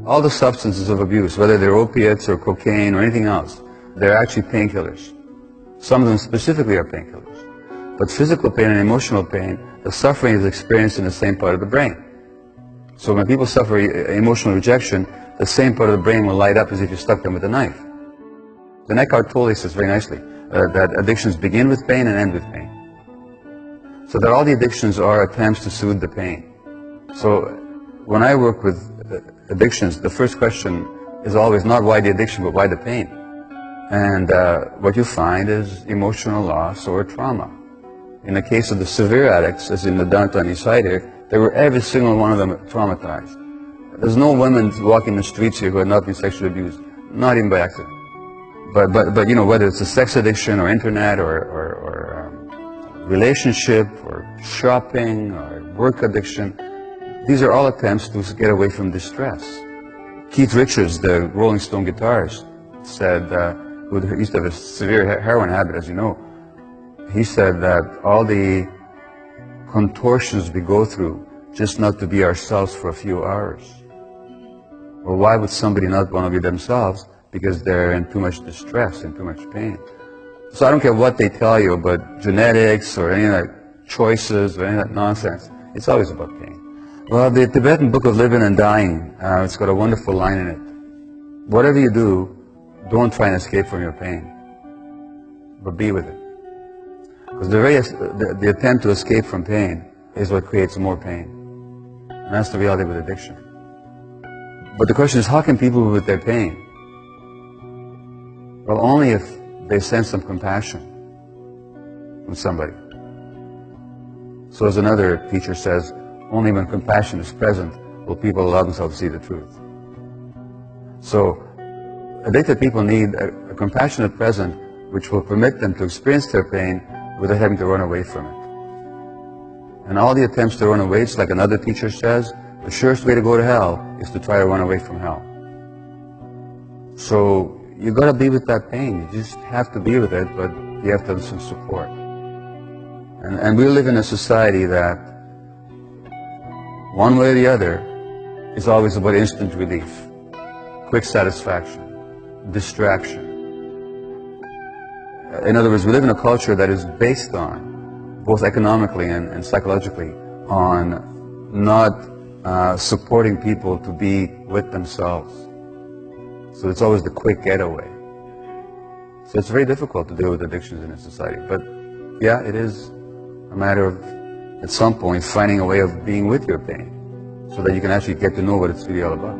all the substances of abuse, whether they're opiates or cocaine or anything else, they're actually painkillers. Some of them specifically are painkillers. But physical pain and emotional pain, the suffering is experienced in the same part of the brain. So when people suffer emotional rejection, the same part of the brain will light up as if you stuck them with a knife. The Eckhart Tolle says very nicely that addictions begin with pain and end with pain. So that all the addictions are attempts to soothe the pain. So when I work with addictions, the first question is always not why the addiction, but why the pain. And what you find is emotional loss or trauma. In the case of the severe addicts, as in the downtown east side here, they were every single one of them traumatized. There's no women walking the streets here who have not been sexually abused, not even by accident. But you know, whether it's a sex addiction or internet or relationship or shopping or work addiction, these are all attempts to get away from distress. Keith Richards, the Rolling Stone guitarist, said, who used to have a severe heroin habit, as you know, he said that all the contortions we go through just not to be ourselves for a few hours. Well, why would somebody not want to be themselves? Because they're in too much distress and too much pain. So I don't care what they tell you about genetics or any of that choices or any of that nonsense. It's always about pain. Well, the Tibetan Book of Living and Dying, it's got a wonderful line in it. Whatever you do, don't try and escape from your pain, but be with it. Because the attempt to escape from pain is what creates more pain. And that's the reality with addiction. But the question is, how can people live with their pain? Well, only if they sense some compassion from somebody. So as another teacher says, only when compassion is present will people allow themselves to see the truth. So addicted people need a compassionate present which will permit them to experience their pain without having to run away from it. And all the attempts to run away, it's like another teacher says, the surest way to go to hell is to try to run away from hell. So you got to be with that pain. You just have to be with it, but you have to have some support. And we live in a society that, one way or the other, is always about instant relief, quick satisfaction, distraction. In other words, we live in a culture that is based on, both economically and psychologically, on not supporting people to be with themselves. So it's always the quick getaway. So it's very difficult to deal with addictions in a society. But yeah, it is a matter of, at some point, finding a way of being with your pain so that you can actually get to know what it's really all about.